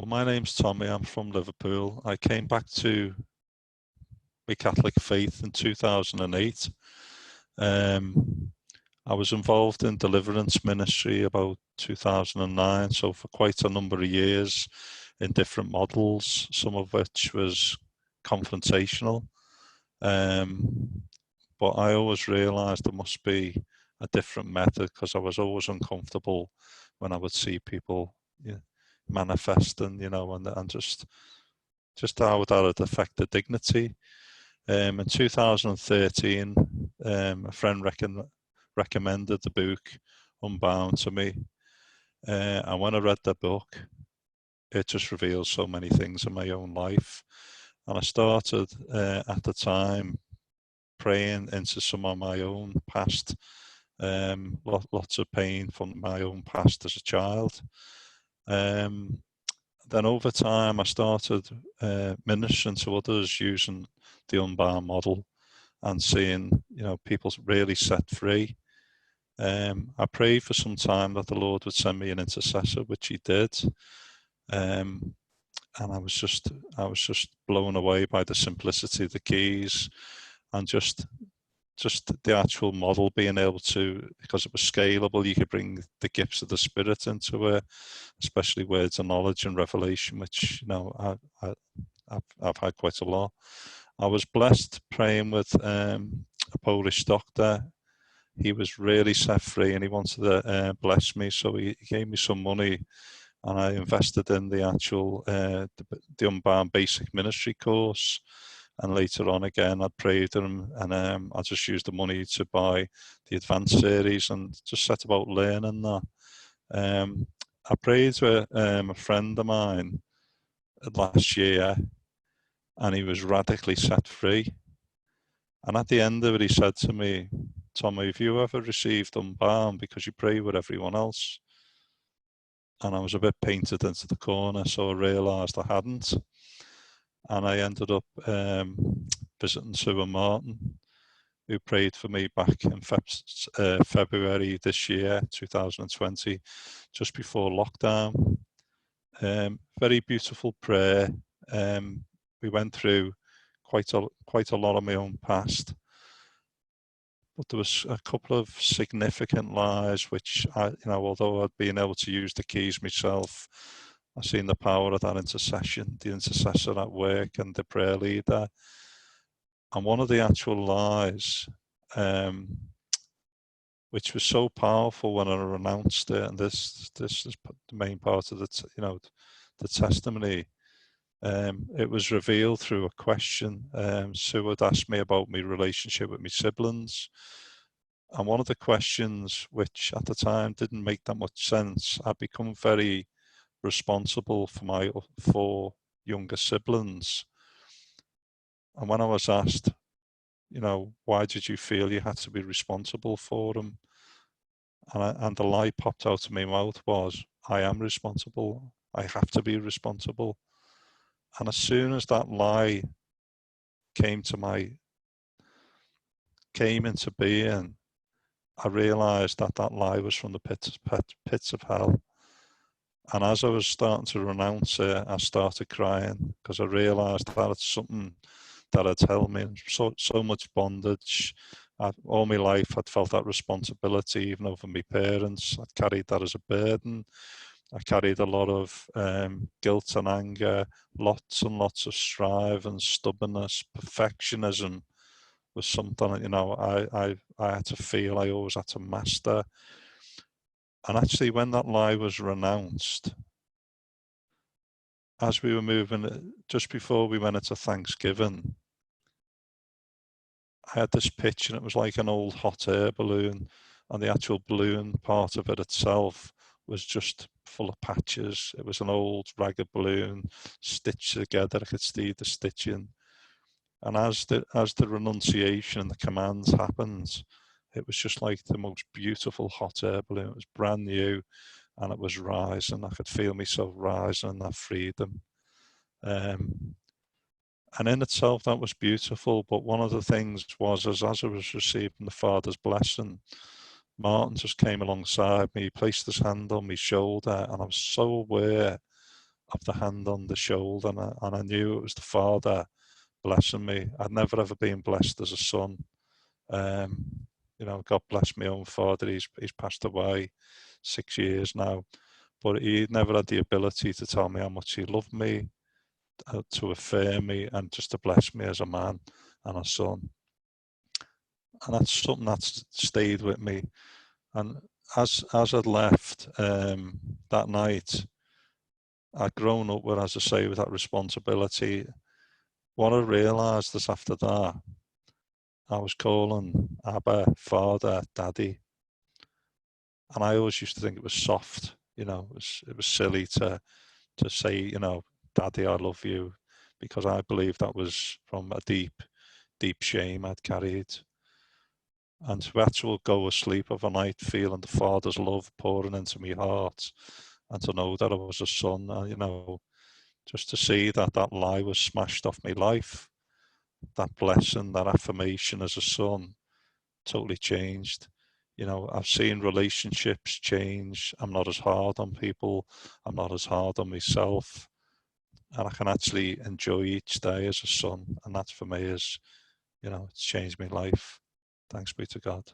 Well, my name's Tommy. I'm from Liverpool. I came back to my Catholic faith in 2008. I was involved in deliverance ministry about 2009, so for quite a number of years in different models, some of which was confrontational. But I always realised there must be a different method, because I was always uncomfortable when I would see people manifesting, and just how that had affected dignity. In 2013, a friend recommended the book Unbound to me, and when I read the book, it just reveals so many things in my own life. And I started at the time praying into some of my own past, lots of pain from my own past as a child. Then over time, I started ministering to others using the Unbound model and seeing, people really set free. I prayed for some time that the Lord would send me an intercessor, which He did. And I was just blown away by the simplicity of the keys, and just the actual model being able to, because it was scalable, you could bring the gifts of the Spirit into it, especially words of knowledge and revelation, which I've had quite a lot. I was blessed praying with a Polish doctor. He was really set free, and he wanted to bless me, so he gave me some money, and I invested in the actual the Unbound basic ministry course. And later on again, I prayed him, and I just used the money to buy the advanced series and just set about learning that. I prayed with a friend of mine last year, and he was radically set free. And at the end of it, he said to me, "Tommy, have you ever received Unbound because you pray with everyone else?" And I was a bit painted into the corner, so I realised I hadn't. And I ended up visiting Sue and Martin, who prayed for me back in February this year, 2020, just before lockdown. Very beautiful prayer. We went through quite a lot of my own past, but there was a couple of significant lies which although I'd been able to use the keys myself, I've seen the power of that intercession, the intercessor at work and the prayer leader. And one of the actual lies, which was so powerful when I renounced it, and this is the main part of the testimony. It was revealed through a question. Sue had asked me about my relationship with my siblings, and one of the questions, which at the time didn't make that much sense, I'd become very responsible for my 4 younger siblings. And when I was asked, why did you feel you had to be responsible for them? And the lie popped out of my mouth was, I am responsible. I have to be responsible. And as soon as that lie came into being, I realised that lie was from the pits of hell. And as I was starting to renounce it, I started crying, because I realised that it's something that had held me in so much bondage. All my life I'd felt that responsibility, even over my parents. I'd carried that as a burden. I carried a lot of guilt and anger, lots and lots of strive and stubbornness. Perfectionism was something, I had to feel I always had to master. And actually, when that lie was renounced, as we were moving, just before we went into Thanksgiving, I had this picture, and it was like an old hot air balloon, and the actual balloon part of it itself was just full of patches. It was an old ragged balloon stitched together. I could see the stitching. And as the renunciation and the commands happened, it was just like the most beautiful hot air balloon. It was brand new, and it was rising. I could feel myself rising in that freedom. And in itself, that was beautiful. But one of the things was, as I was receiving the Father's blessing, Martin just came alongside me, he placed his hand on my shoulder, and I was so aware of the hand on the shoulder, and I knew it was the Father blessing me. I'd never ever been blessed as a son. You know, God bless my own father. He's passed away 6 years now, but he never had the ability to tell me how much he loved me, to affirm me, and just to bless me as a man and a son. And that's something that's stayed with me. And as I'd left that night, I'd grown up with, as I say, with that responsibility. What I realised is after that, I was calling Abba, Father, Daddy. And I always used to think it was soft, you know, it was silly to say, you know, Daddy, I love you, because I believe that was from a deep, deep shame I'd carried. And to actually go to sleep of a night feeling the Father's love pouring into my heart, and to know that I was a son, you know, just to see that that lie was smashed off my life, that blessing, that affirmation as a son, totally changed. You know, I've seen relationships change. I'm not as hard on people. I'm not as hard on myself. And I can actually enjoy each day as a son. And that for me is, you know, it's changed my life. Thanks be to God.